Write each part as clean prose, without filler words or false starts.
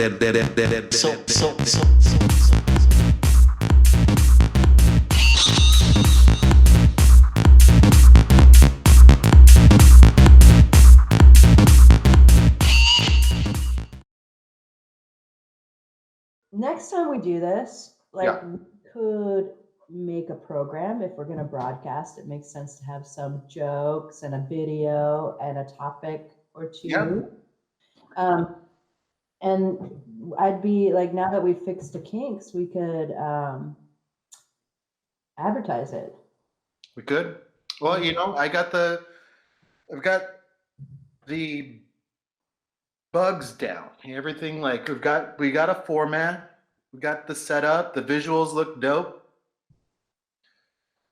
Next time we do this, like Yeah. we could make a program if we're going to broadcast. It makes sense to have some jokes and a video and a topic or two. Yeah. And I'd be like, now that we've fixed the kinks, we could advertise it. We could. Well, you know, I've got the bugs down. Everything, like we got a format, we got the setup, the visuals look dope,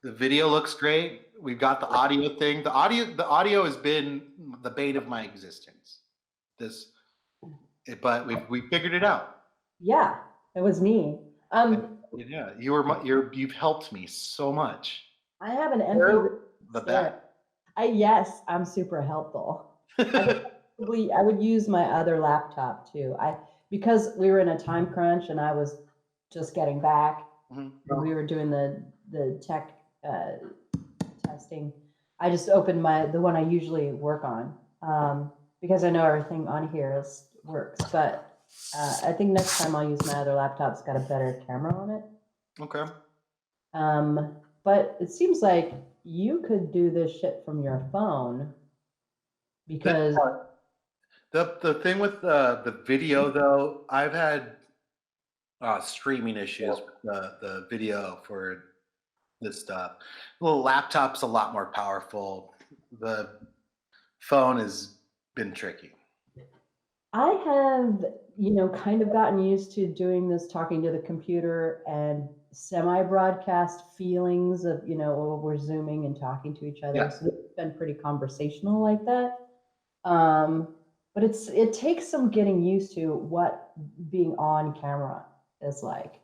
the video looks great. We've got the audio thing. The audio has been the bane of my existence. But we figured it out. Yeah, it was me. Yeah, you've helped me so much. I have an empty the back. Yes, I'm super helpful. I would use my other laptop too. Because we were in a time crunch and I was just getting back. And we were doing the tech testing. I just opened the one I usually work on because I know everything on here works. But I think next time I'll use my other laptop. It's got a better camera on it. Okay. But it seems like you could do this shit from your phone because the thing with the video though, I've had streaming issues with the video for this stuff. The laptop's a lot more powerful. The phone has been tricky. I have, kind of gotten used to doing this, talking to the computer and semi-broadcast feelings of, we're Zooming and talking to each other. Yeah. So it's been pretty conversational like that. But it takes some getting used to what being on camera is like,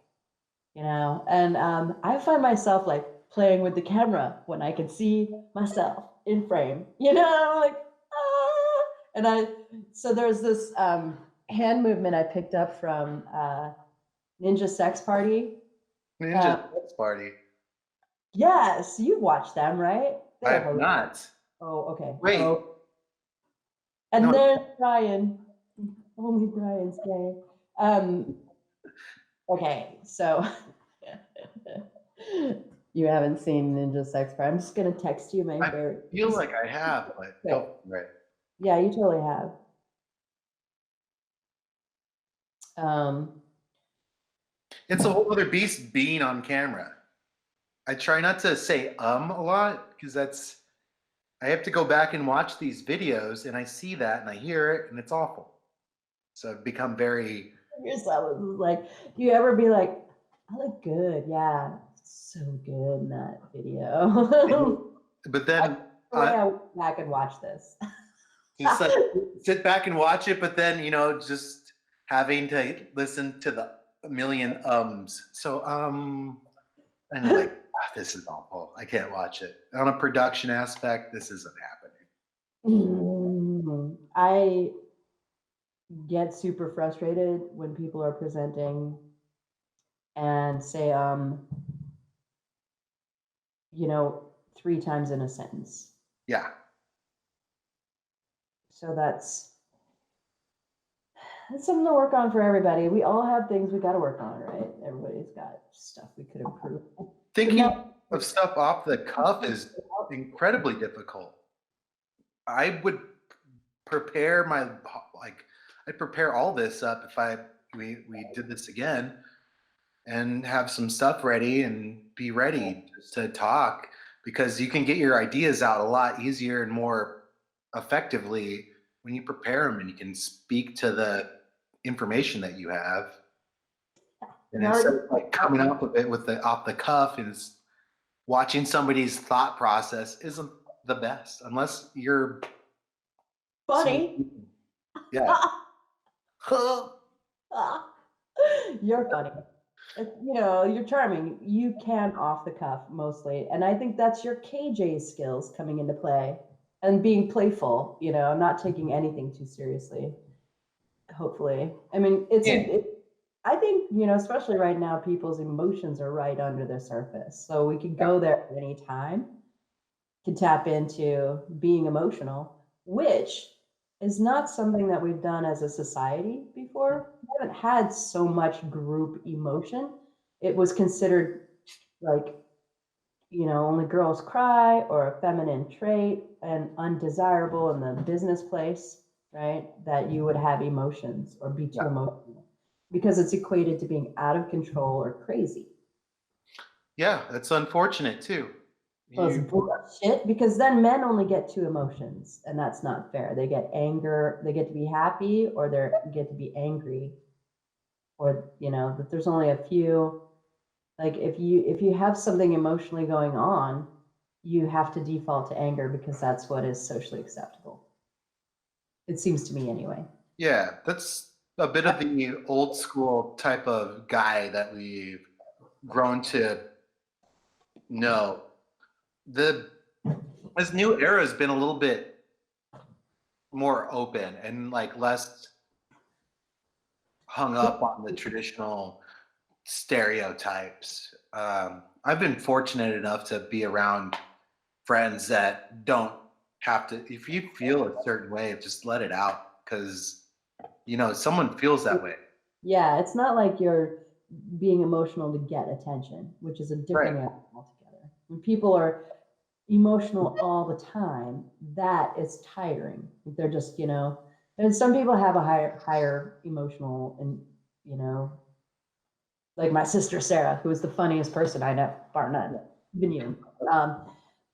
and I find myself like playing with the camera when I can see myself in frame, like, and so there's this hand movement I picked up from Ninja Sex Party. Ninja Sex Party. Yes, you've watched them, right? I have not. Oh, okay. Wait. Oh. And there's Brian. Only Brian's gay. Okay, so you haven't seen Ninja Sex Party. I'm just gonna text you my favorite. I feel like I have, but right. Yeah, you totally have. It's a whole other beast being on camera. I try not to say a lot because I have to go back and watch these videos and I see that and I hear it and it's awful. So I've become very. Yourself like, do you ever be like, I look good? Yeah, so good in that video. But then I went back and watch this. Just like sit back and watch it, but then just having to listen to the million ums. So and I'm like, this is awful. I can't watch it. On a production aspect, this isn't happening. I get super frustrated when people are presenting and say 3 times in a sentence. Yeah. So that's something to work on for everybody. We all have things we got to work on, right? Everybody's got stuff we could improve. Thinking of stuff off the cuff is incredibly difficult. I would prepare I'd prepare all this up if we did this again and have some stuff ready and be ready to talk, because you can get your ideas out a lot easier and more effectively when you prepare them and you can speak to the information that you have. And instead of like coming up with it off the cuff, and watching somebody's thought process isn't the best unless you're funny. Yeah. You're funny. You're charming. You can off the cuff mostly. And I think that's your KJ skills coming into play and being playful, not taking anything too seriously. hopefully. I mean, I think, especially right now, people's emotions are right under the surface. So we could go there at any time, can tap into being emotional, which is not something that we've done as a society before. We haven't had so much group emotion. It was considered like, only girls cry, or a feminine trait, and undesirable in the business place, right? That you would have emotions or be too emotional, because it's equated to being out of control or crazy. Yeah, that's unfortunate too. Well, it's bullshit, because then men only get two emotions, and that's not fair. They get anger, they get to be happy, or they get to be angry, or that there's only a few. Like if you have something emotionally going on, you have to default to anger because that's what is socially acceptable. It seems to me anyway. Yeah, that's a bit of the old school type of guy that we've grown to know. This new era has been a little bit more open and like less hung up on the traditional stereotypes. I've been fortunate enough to be around friends that don't have to, if you feel a certain way, just let it out, because someone feels that way. Yeah, it's not like you're being emotional to get attention, which is a different animal altogether. When people are emotional all the time, that is tiring. They're just, and some people have a higher emotional, and like my sister Sarah, who is the funniest person I know, bar none, even you.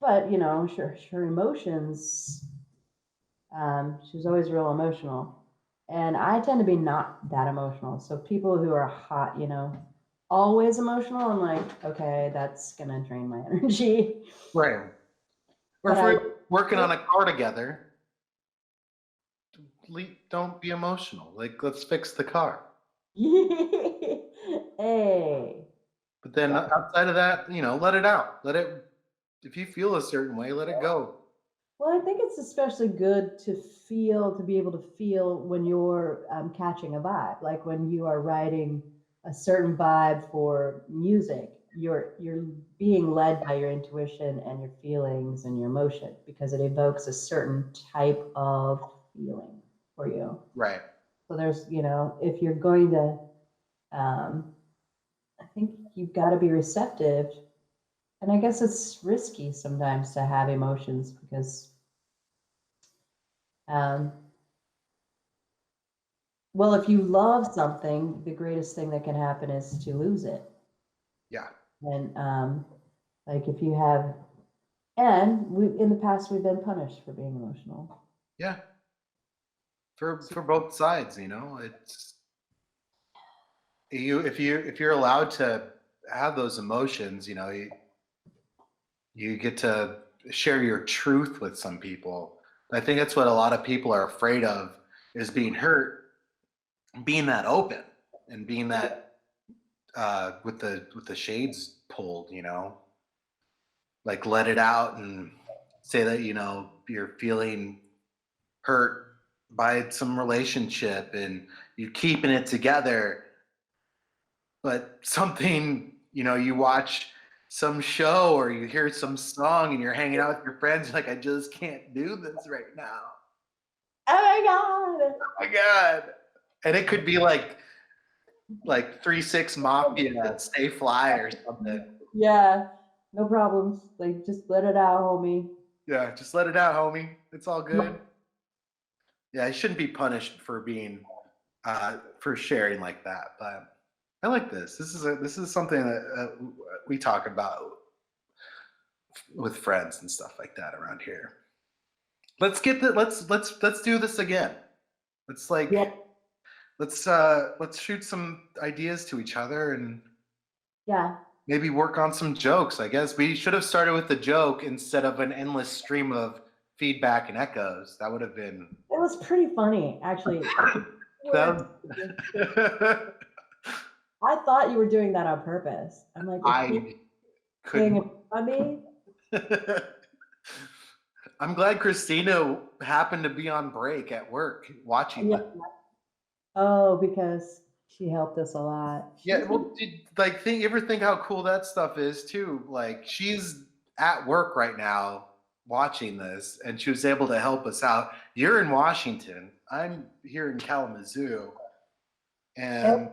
But her emotions. She was always real emotional, and I tend to be not that emotional. So people who are hot, always emotional, I'm like, okay, that's gonna drain my energy. Right. Or if we're working on a car together, don't be emotional. Like, let's fix the car. Hey. But then outside of that, let it out. If you feel a certain way, let it go. Well, I think it's especially good to be able to feel when you're catching a vibe, like when you are writing a certain vibe for music. You're being led by your intuition and your feelings and your emotion, because it evokes a certain type of feeling for you. Right. So there's, if you're going to, I think you've got to be receptive. And I guess it's risky sometimes to have emotions, because well, if you love something, the greatest thing that can happen is to lose it. Yeah. And like if you have, and in the past we've been punished for being emotional. Yeah. For both sides, it's if you're allowed to have those emotions, you get to share your truth with some people. I think that's what a lot of people are afraid of, is being hurt, being that open, and being that with the shades pulled, like let it out and say that you're feeling hurt by some relationship and you're keeping it together, but something, you watch some show or you hear some song and you're hanging out with your friends, you're like, I just can't do this right now. Oh my God. Oh my God. And it could be like 3-6 Mafia, Stay Fly or something. Yeah, no problems. Like, just let it out, homie. Yeah, just let it out, homie. It's all good. Yeah, I shouldn't be punished for being for sharing like that, but I like this. This is something that we talk about with friends and stuff like that around here. Let's do this again. Let's let's shoot some ideas to each other and maybe work on some jokes. I guess we should have started with the joke instead of an endless stream of feedback and echoes. That would have been. It was pretty funny, actually. I thought you were doing that on purpose. I'm like, I couldn't. Funny. I'm glad Christina happened to be on break at work watching that. Oh, because she helped us a lot. Yeah, well, you ever think how cool that stuff is too? Like she's at work right now watching this, and she was able to help us out. You're in Washington. I'm here in Kalamazoo, And, and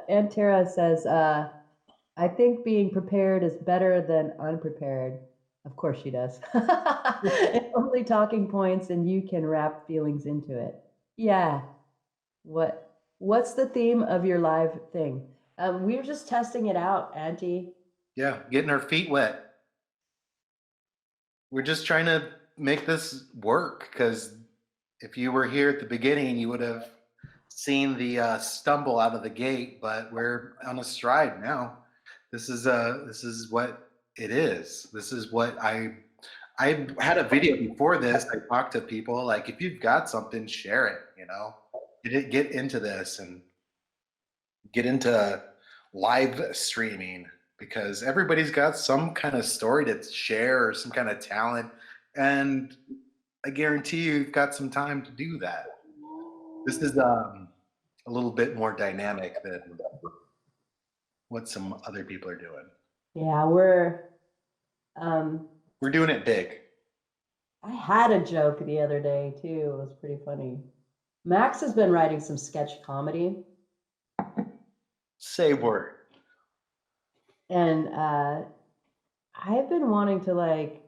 and Tara says, I think being prepared is better than unprepared. Of course she does. It's only talking points and you can wrap feelings into it. Yeah. What's the theme of your live thing? We were just testing it out, Auntie. yeah, getting her feet wet. We're just trying to make this work because if you were here at the beginning, you would have seen the stumble out of the gate. But we're on a stride now. This is what it is. This is what I had a video before this. I talked to people like, if you've got something, share it. Get into this and get into live streaming because everybody's got some kind of story to share or some kind of talent, and I guarantee you've got some time to do that. This is a little bit more dynamic than what some other people are doing. Yeah, We're doing it big. I had a joke the other day too. It was pretty funny. Max has been writing some sketch comedy. Say word. And I've been wanting to like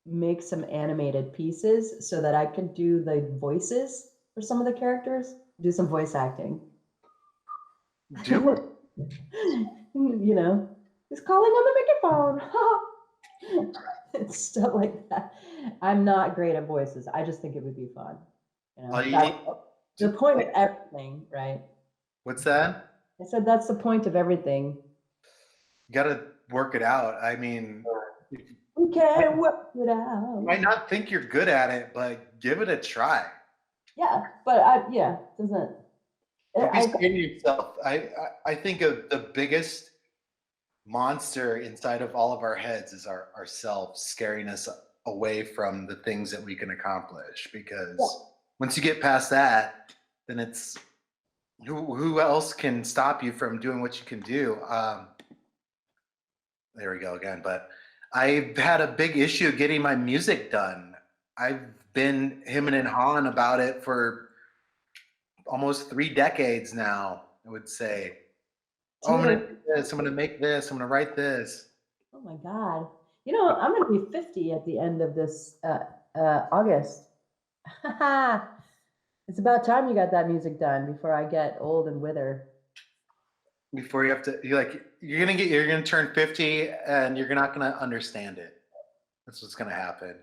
make some animated pieces so that I could do the voices for some of the characters, do some voice acting. Do it. You know, he's calling on the microphone. And stuff like that. I'm not great at voices. I just think it would be fun. The point of everything, right? What's that? I said that's the point of everything. You got to work it out. I mean, we can't work it out. You might not think you're good at it, but give it a try. Yeah, but doesn't. Don't be scared of yourself. I think of the biggest monster inside of all of our heads is ourselves, scaring us away from the things that we can accomplish. Because once you get past that, then it's who else can stop you from doing what you can do? There we go again. But I've had a big issue getting my music done. I've been hemming and hawing about it for almost 3 decades now, I would say. Oh, I'm going to do this. I'm going to make this. I'm going to write this. Oh my God. You know, I'm going to be 50 at the end of this August. It's about time you got that music done before I get old and wither. Before you have to, you're going to turn 50 and you're not going to understand it. That's what's going to happen.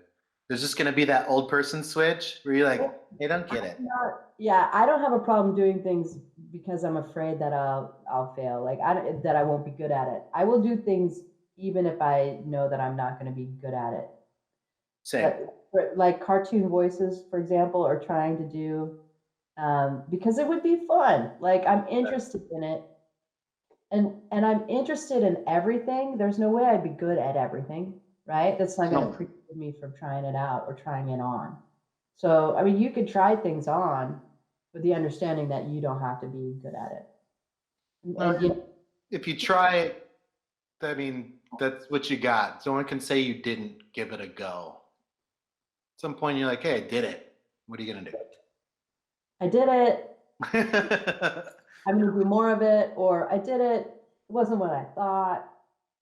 There's just going to be that old person switch where you're like, they don't get it. I don't have a problem doing things because I'm afraid that I'll fail. Like that I won't be good at it. I will do things even if I know that I'm not going to be good at it. Same. Like cartoon voices, for example, or trying to do because it would be fun. Like I'm interested in it. And I'm interested in everything. There's no way I'd be good at everything, right? That's not going to preclude me from trying it out or trying it on. So, I mean, you could try things on with the understanding that you don't have to be good at it. If you try it, I mean, that's what you got. No one can say you didn't give it a go. At some point, you're like, hey, I did it. What are you going to do? I did it. I'm going to do more of it, or I did it. It wasn't what I thought.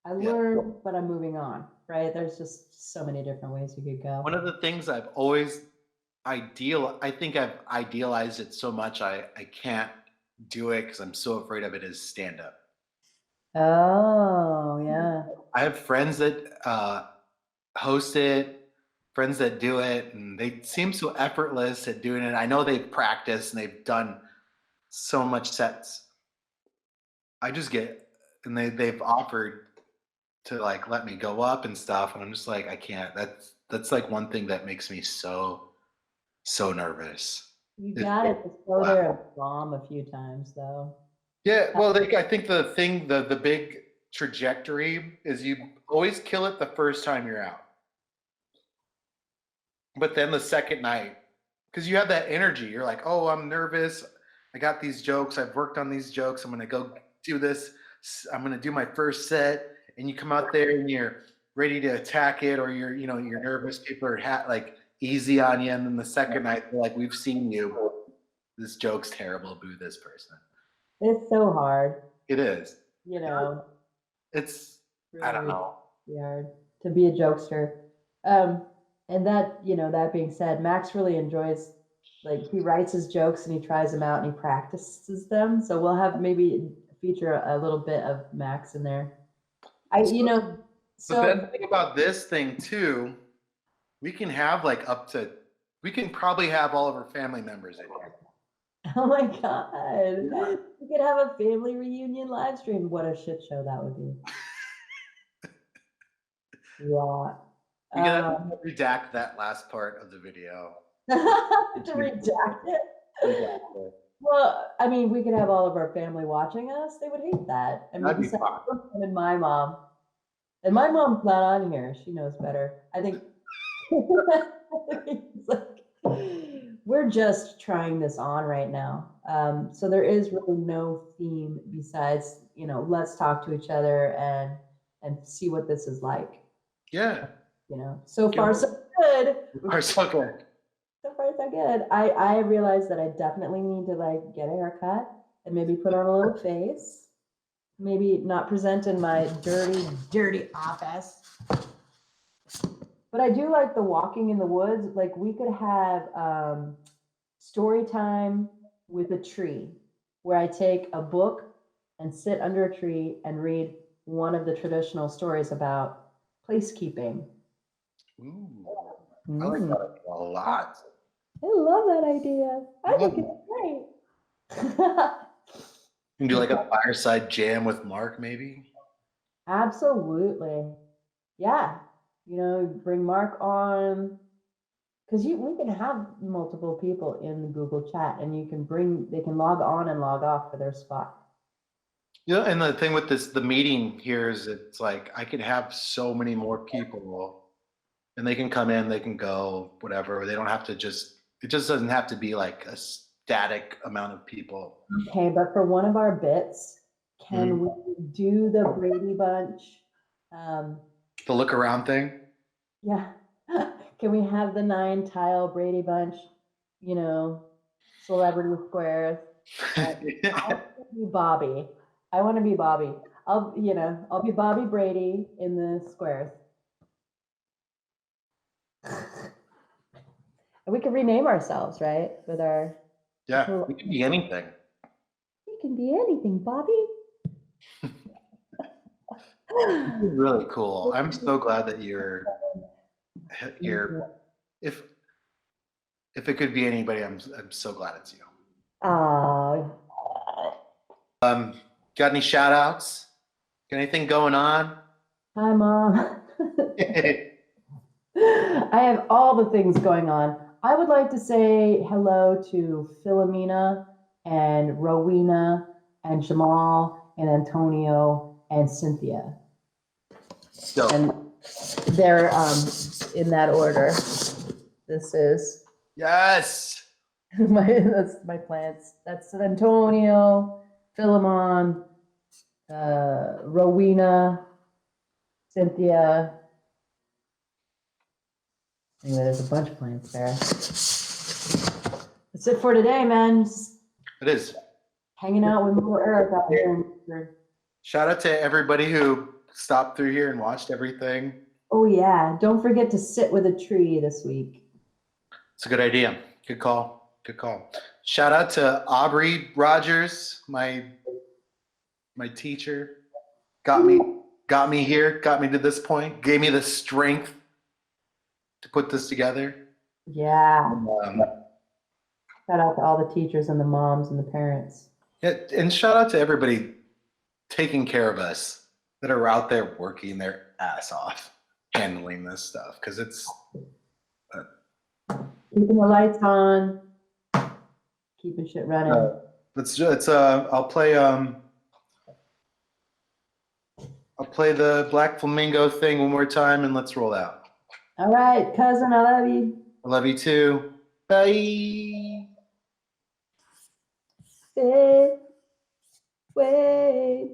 I learned, but I'm moving on, right? There's just so many different ways you could go. One of the things I've always I think I've idealized it so much I can't do it because I'm so afraid of it is stand up. Oh, yeah. I have friends that host it, friends that do it, and they seem so effortless at doing it. I know they've practiced and they've done so much sets. I just and they've offered to like let me go up and stuff, and I'm just like, I can't. That's like one thing that makes me so nervous. You got it to go there and bomb a few times though. Yeah, well, I think the big trajectory is you always kill it the first time you're out, but then the second night, because you have that energy, you're like, oh, I'm nervous. I got these jokes. I've worked on these jokes. I'm gonna go do this. I'm gonna do my first set, and you come out there and you're ready to attack it, or you're nervous. People are like easy on you, and then the second night they're like, we've seen you. This joke's terrible. Boo this person. It's so hard. It is. You know. It's Really I don't know. Hard to be a jokester. And that, that being said, Max really enjoys, like, he writes his jokes and he tries them out and he practices them. So we'll have maybe feature a little bit of Max in there. The best thing about this thing too, we can have we can probably have all of our family members in here. Oh my God. We could have a family reunion live stream. What a shit show that would be. Yeah. We can redact that last part of the video. To redact it? Well, I mean, we could have all of our family watching us. They would hate that. I mean, and my mom. And my mom's not on here. She knows better. I think we're just trying this on right now. So there is really no theme besides, let's talk to each other and see what this is like. Yeah. So far so good. So far so good. So far so good. I realized that I definitely need to get a haircut and maybe put on a little face. Maybe not present in my dirty office. But I do like the walking in the woods. Like, we could have story time with a tree, where I take a book and sit under a tree and read one of the traditional stories about placekeeping. Ooh, I like that a lot. I love that idea. I think it's great. You can do like a fireside jam with Mark, maybe? Absolutely. Yeah. Bring Mark on, because we can have multiple people in the Google chat, and they can log on and log off for their spot. Yeah, and the thing with the meeting here is it's like I could have so many more people, and they can come in, they can go, whatever. They don't have to it just doesn't have to be like a static amount of people. Okay, but for one of our bits, can we do the Brady Bunch? The look around thing? Yeah. Can we have the 9-tile Brady Bunch, celebrity squares? I want to be Bobby. I'll be Bobby Brady in the squares. And we can rename ourselves, right? With our... Yeah, we can be anything. We can be anything, Bobby. Really cool. I'm so glad that you're if it could be anybody, I'm so glad it's you. Got any shout outs? Got anything going on? Hi, Mom. I have all the things going on. I would like to say hello to Philomena and Rowena and Jamal and Antonio and Cynthia. So. And they're in that order. This is yes. That's my plants. That's Antonio, Philemon, Rowena, Cynthia. Anyway, there's a bunch of plants there. That's it for today, man. It is. Hanging out with little Eric out here. Shout out to everybody who stopped through here and watched everything. Oh yeah, don't forget to sit with a tree this week. It's a good idea. Good call. Good call. Shout out to Aubrey Rogers, my teacher. Got me here, got me to this point, gave me the strength to put this together. Yeah. Shout out to all the teachers and the moms and the parents. Yeah, and shout out to everybody taking care of us that are out there working their ass off handling this stuff, because it's keeping the lights on, keeping shit running. I'll play the Black Flamingo thing one more time and let's roll out. All right, cousin, I love you. I love you too. Bye. Stay, wait.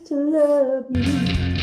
To love you.